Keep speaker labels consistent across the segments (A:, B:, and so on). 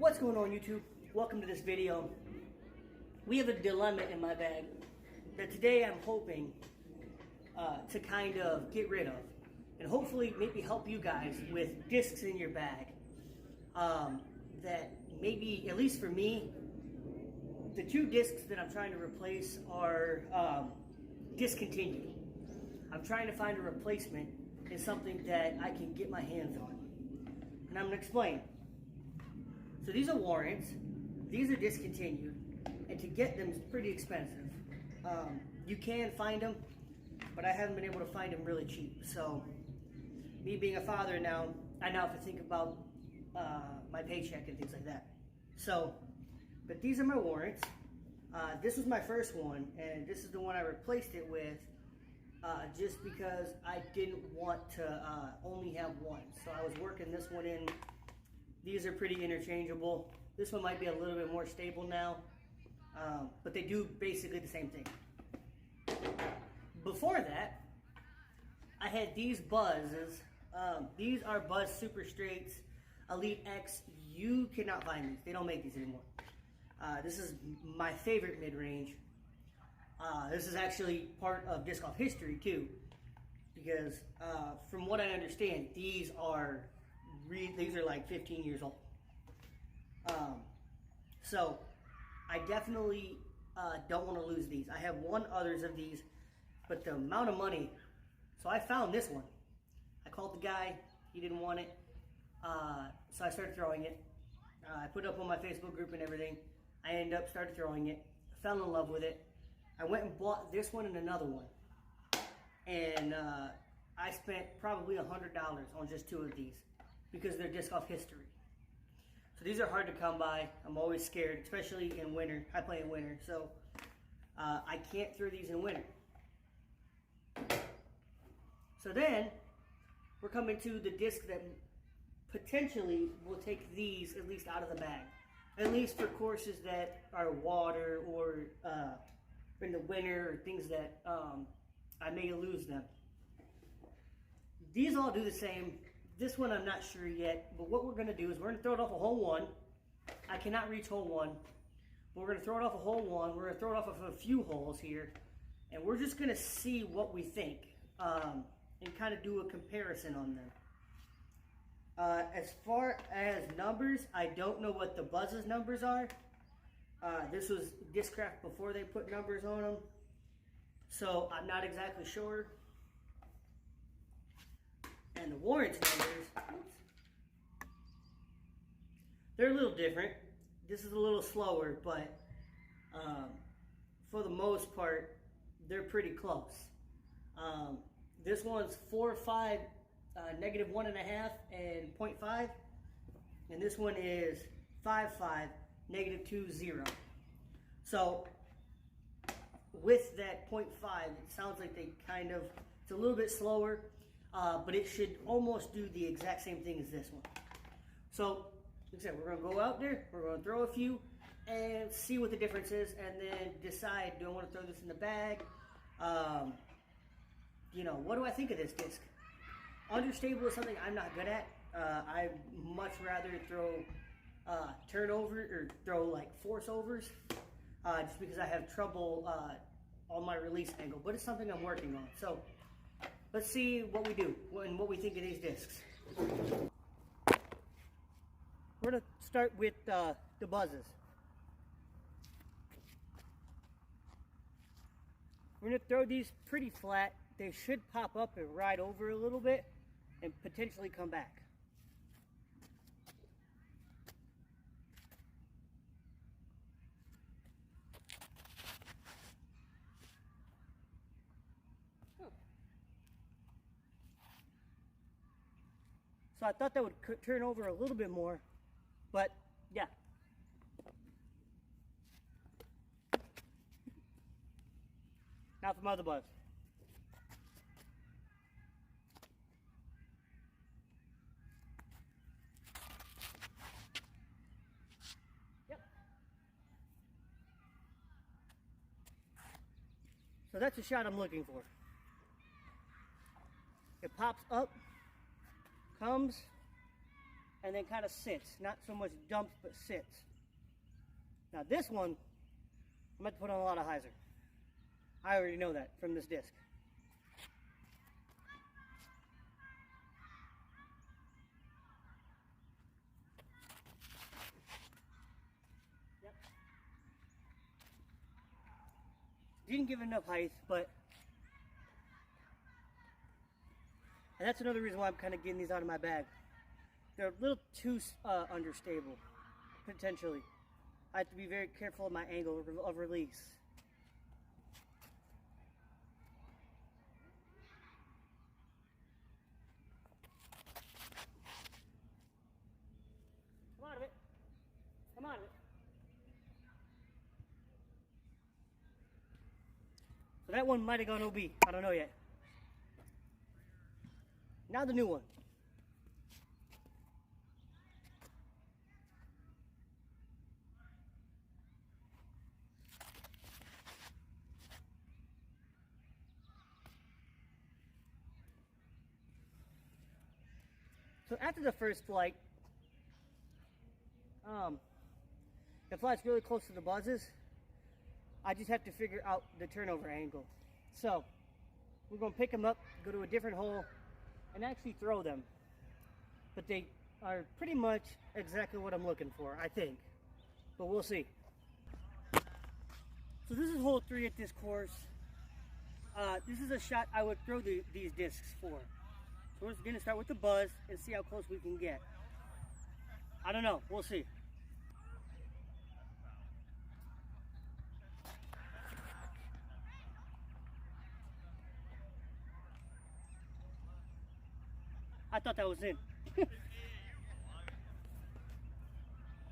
A: What's going on, YouTube? Welcome to this video. We have a dilemma in my bag that today I'm hoping to kind of get rid of, and hopefully maybe help you guys with discs in your bag that maybe, at least for me, the two discs that I'm trying to replace are discontinued. I'm trying to find a replacement in something that I can get my hands on, and I'm going to explain. So these are warrants, these are discontinued, and to get them is pretty expensive. You can find them, but I haven't been able to find them really cheap. So, me being a father now, I now have to think about my paycheck and things like that. So, but these are my warrants. This was my first one, and this is the one I replaced it with, just because I didn't want to only have one. So I was working this one in. These are pretty interchangeable. This one might be a little bit more stable now, but they do basically the same thing. Before that, I had these Buzzes. These are Buzz Super Straights Elite X. You cannot find these. They don't make these anymore. This is my favorite mid-range. This is actually part of disc golf history too, because from what I understand, these are like 15 years old. So I definitely don't want to lose these. I have one others of these, but the amount of money. So I found this one. I called the guy. He didn't want it. So I started throwing it. I put it up on my Facebook group and everything. I ended up started throwing it. Fell in love with it. I went and bought this one and another one. And I spent probably $100 on just two of these, because they're disc golf history. So these are hard to come by. I'm always scared, especially in winter. I play in winter, so I can't throw these in winter. So then, we're coming to the disc that potentially will take these at least out of the bag. At least for courses that are water or in the winter, or things that I may lose them. These all do the same. This one I'm not sure yet, but what we're going to do is we're going to throw it off a hole one. I cannot reach hole one, but we're going to throw it off a hole one. We're going to throw it off of a few holes here, and we're just going to see what we think and kind of do a comparison on them. As far as numbers, I don't know what the Buzz's numbers are. This was Discraft before they put numbers on them, so I'm not exactly sure. And the warrants numbers, they're a little different. This is a little slower, but for the most part, they're pretty close. This one's 4.5, negative 1.5, and 0.5. And this one is 5.5, negative 2.0. So with that 0.5, it sounds like they kind of, it's a little bit slower. But it should almost do the exact same thing as this one. So, like I said, we're going to go out there, we're going to throw a few, and see what the difference is, and then decide, do I want to throw this in the bag? You know, what do I think of this disc? Understable is something I'm not good at. I'd much rather throw turnover, or throw like force overs, just because I have trouble on my release angle, but it's something I'm working on. So, let's see what we do and what we think of these discs. We're going to start with the Buzzes. We're going to throw these pretty flat. They should pop up and ride over a little bit and potentially come back. So I thought that would turn over a little bit more, but yeah. Now for Mother Buzz. Yep. So that's the shot I'm looking for. It pops up, comes, and then kind of sits. Not so much dumps, but sits. Now this one, I'm going to put on a lot of hyzer. I already know that from this disc. Yep. Didn't give enough height, but and that's another reason why I'm kind of getting these out of my bag. They're a little too understable, potentially. I have to be very careful of my angle of release. Come out of it. Come out of it. So that one might have gone OB. I don't know yet. Now the new one. So after the first flight, it flies really close to the buzzes. I just have to figure out the turnover angle. So we're going to pick them up, go to a different hole, and actually throw them. But they are pretty much exactly what I'm looking for, I think. But we'll see. So this is hole 3 at this course. This is a shot I would throw these discs for. So we're just going to start with the buzz and see how close we can get. I don't know. We'll see. I thought that was in.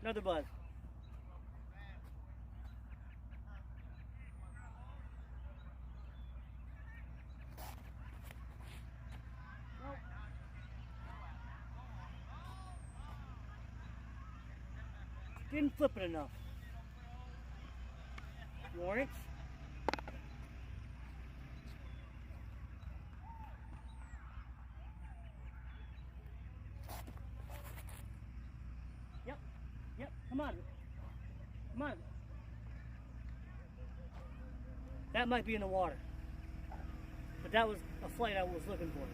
A: Another buzz. Nope. Didn't flip it enough. Warrants. Yep, come on. Come on. That might be in the water. But that was a flight I was looking for.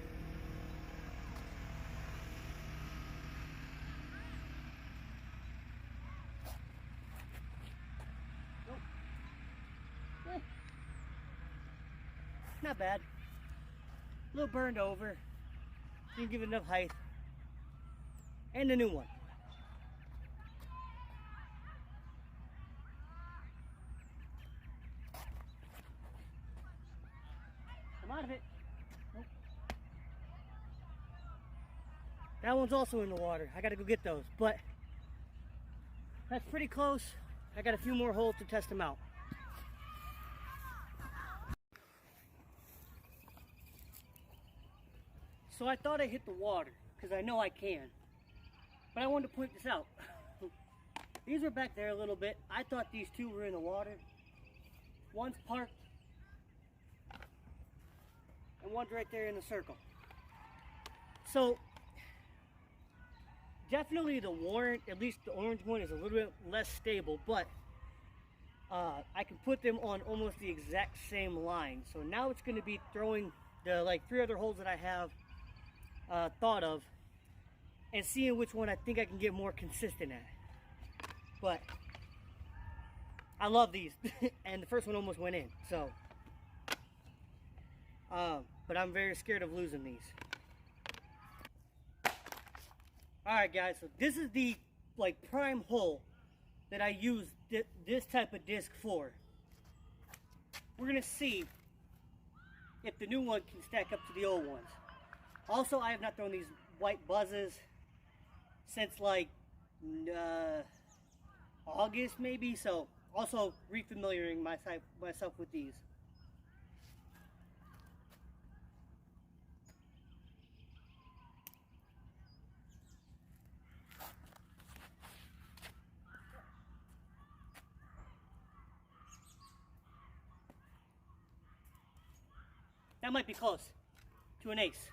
A: Nope. Not bad. A little burned over. Didn't give it enough height. And a new one. Come out of it. Nope. That one's also in the water. I gotta go get those, but that's pretty close. I got a few more holes to test them out. So I thought I hit the water, because I know I can. But I wanted to point this out. These were back there a little bit. I thought these two were in the water. One's parked, and one's right there in the circle. So, definitely the Warrant, at least the orange one, is a little bit less stable, but I can put them on almost the exact same line. So now it's going to be throwing the like 3 other holes that I have thought of and seeing which one I think I can get more consistent at. But I love these and the first one almost went in, so but I'm very scared of losing these. Alright guys, so this is the like prime hole that I use this type of disc for. We're gonna see if the new one can stack up to the old ones. Also, I have not thrown these white buzzes since like August maybe, so also refamiliaring myself with these. That might be close to an ace.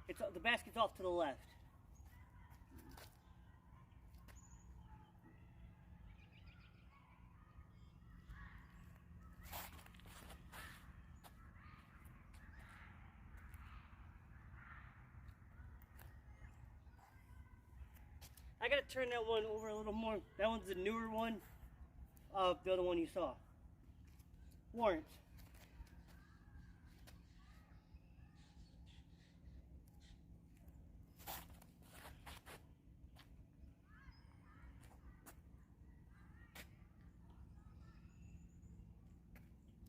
A: The basket's off to the left. I gotta turn that one over a little more. That one's the newer one of the other one you saw. Warrants.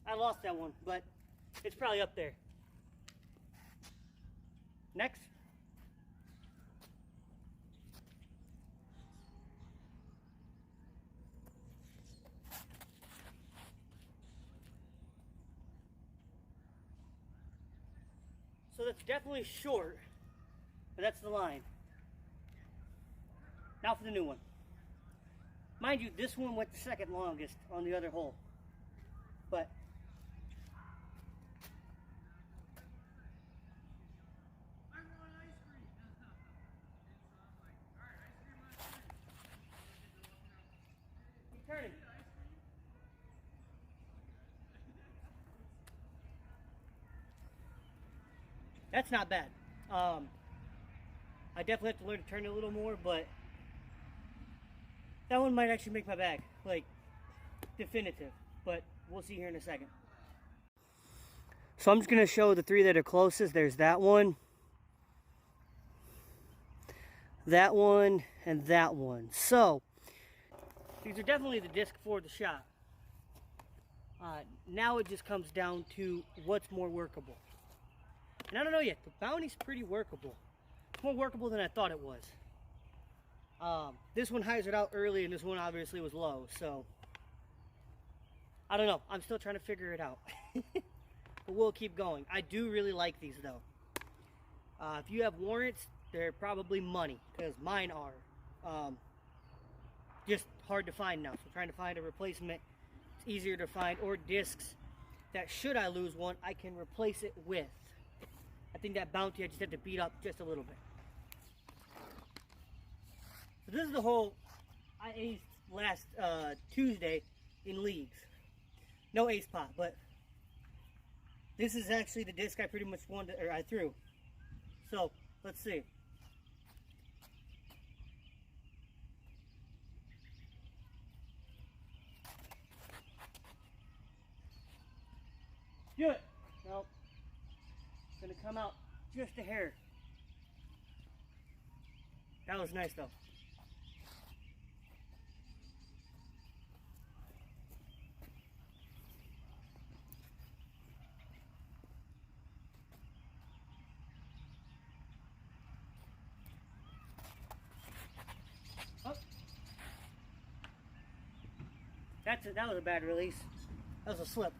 A: I lost that one, but it's probably up there. Next. So that's definitely short, but that's the line. Now for the new one. Mind you, this one went the second longest on the other hole, but keep turning. That's not bad. I definitely have to learn to turn it a little more, but that one might actually make my bag, like, definitive. But we'll see here in a second. So I'm just going to show the three that are closest. There's that one, and that one. So these are definitely the disc for the shot. Now it just comes down to what's more workable. And I don't know yet. The Bounty's pretty workable. It's more workable than I thought it was. This one hyzered out early, and this one obviously was low. So I don't know. I'm still trying to figure it out. But we'll keep going. I do really like these though. If you have warrants, they're probably money, because mine are. Just hard to find now. So trying to find a replacement, it's easier to find, or discs that, should I lose one, I can replace it with. I think that Bounty I just had to beat up just a little bit. So this is the hole I aced last Tuesday in leagues. No ace pot, but this is actually the disc I pretty much wanted, or I threw. So let's see. Do it. Nope. It's gonna come out just a hair. That was nice though. Oh. That was a bad release. That was a slip.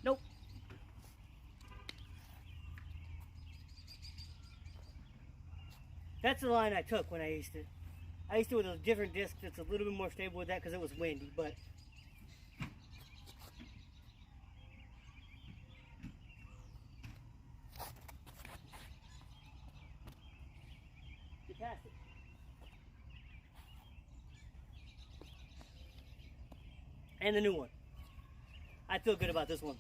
A: Nope. That's the line I took when I aced it. I aced it with a different disc that's a little bit more stable with that because it was windy, but you passed it. And the new one. I feel good about this one.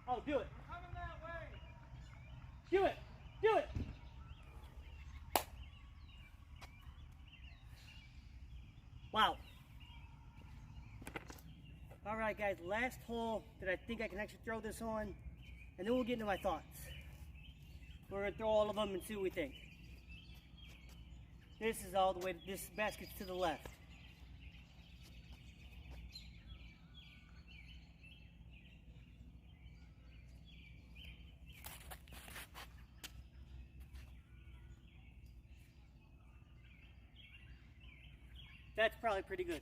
A: Oh, do it.
B: We're coming that way.
A: Do it. Do it. Wow. All right, guys. Last hole that I think I can actually throw this on, and then we'll get into my thoughts. We're going to throw all of them and see what we think. This is all the way, this basket's to the left. That's probably pretty good.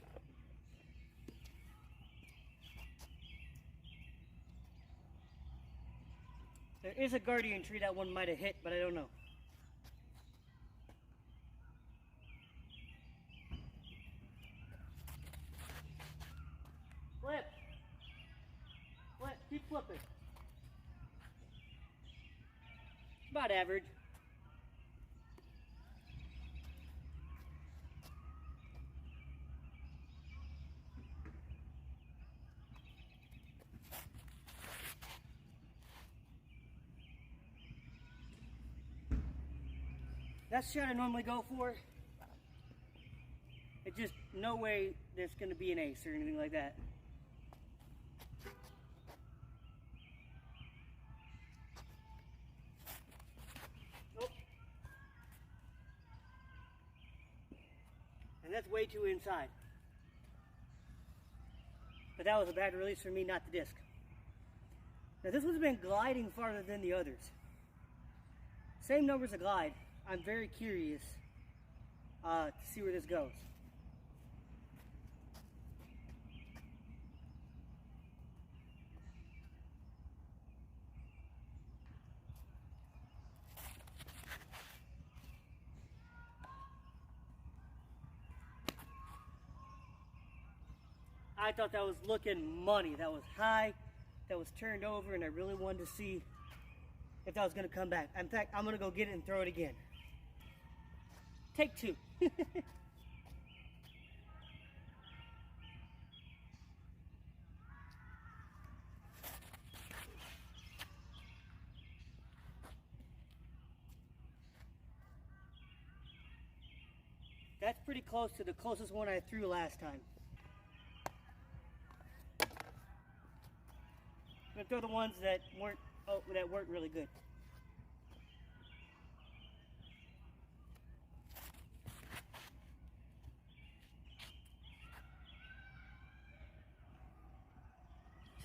A: There is a guardian tree that one might have hit, but I don't know. flipping. About average. That's the shot I normally go for. It's just no way there's going to be an ace or anything like that. Nope. And that's way too inside. But that was a bad release for me, not the disc. Now this one's been gliding farther than the others. Same numbers of glide. I'm very curious to see where this goes. I thought that was looking money. That was high, that was turned over, and I really wanted to see if that was going to come back. In fact, I'm going to go get it and throw it again. Take two. That's pretty close to the closest one I threw last time. I'm going to throw the ones that weren't really good.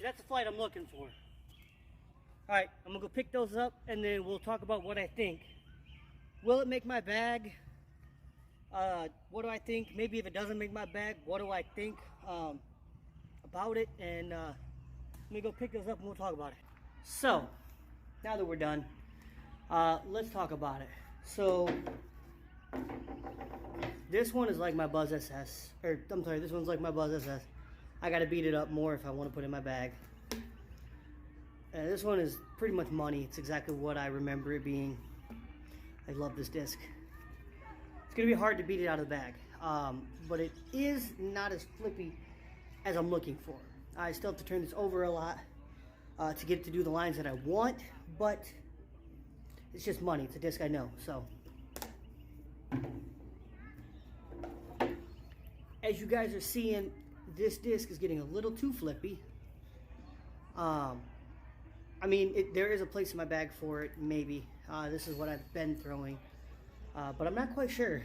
A: That's the flight I'm looking for. Alright, I'm going to go pick those up and then we'll talk about what I think. Will it make my bag? What do I think? Maybe if it doesn't make my bag, what do I think about it? And let me go pick those up and we'll talk about it. So, now that we're done, let's talk about it. So, this one is like my Buzz SS. Or, I'm sorry, this one's like my Buzz SS. I gotta beat it up more if I want to put it in my bag. This one is pretty much money. It's exactly what I remember it being. I love this disc. It's gonna be hard to beat it out of the bag, but it is not as flippy as I'm looking for. I still have to turn this over a lot to get it to do the lines that I want, but it's just money. It's a disc I know, so. As you guys are seeing, this disc is getting a little too flippy. I mean, there is a place in my bag for it, maybe. This is what I've been throwing, but I'm not quite sure.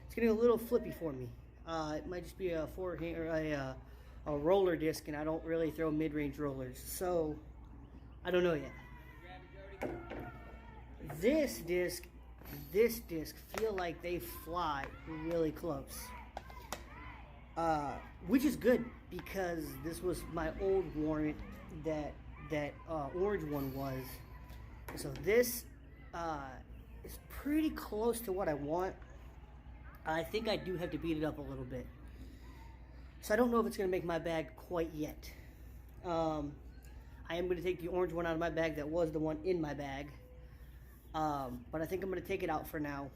A: It's getting a little flippy for me. It might just be a forehand or a roller disc, and I don't really throw mid-range rollers, so I don't know yet. This disc feel like they fly really close. Which is good because this was my old warrant that orange one was. So this is pretty close to what I want. I think I do have to beat it up a little bit. So I don't know if it's going to make my bag quite yet. I am going to take the orange one out of my bag that was the one in my bag. But I think I'm going to take it out for now.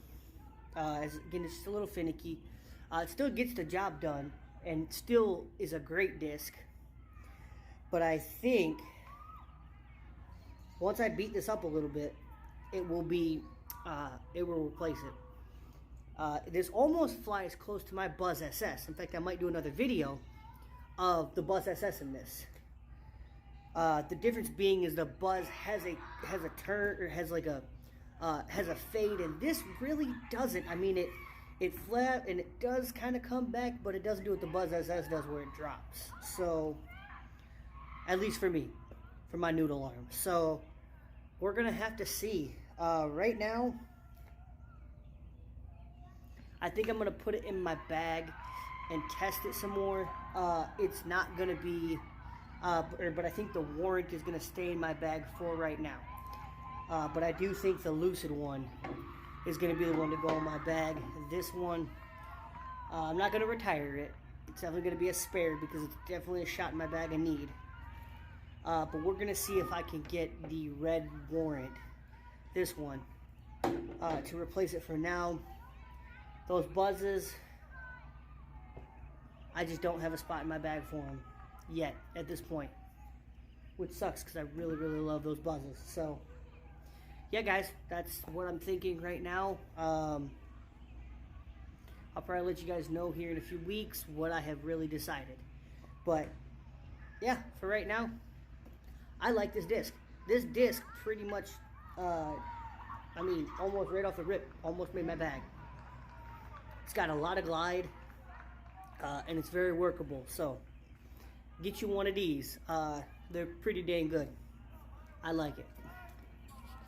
A: Again, it's just a little finicky. It still gets the job done and still is a great disc. But I think once I beat this up a little bit, it will replace it. This almost flies close to my Buzz SS. In fact, I might do another video of the Buzz SS in this. The difference being is the Buzz has a turn, or has like a fade, and this really doesn't. I mean, it flat and it does kind of come back, but it doesn't do what the Buzz SS does where it drops. So, at least for me, for my noodle arm. So, we're gonna have to see. Right now, I think I'm gonna put it in my bag and test it some more. It's not gonna be, but I think the warrant is gonna stay in my bag for right now. But I do think the Lucid one is going to be the one to go in my bag. This one, I'm not going to retire it. It's definitely going to be a spare because it's definitely a shot in my bag I need. But we're going to see if I can get the red Warrant, this one, to replace it for now. Those buzzes, I just don't have a spot in my bag for them yet at this point, which sucks because I really, really love those buzzes. So, yeah, guys, that's what I'm thinking right now. I'll probably let you guys know here in a few weeks what I have really decided. But, yeah, for right now, I like this disc. This disc pretty much, I mean, almost right off the rip, almost made my bag. It's got a lot of glide, and it's very workable. So, get you one of these. They're pretty dang good. I like it.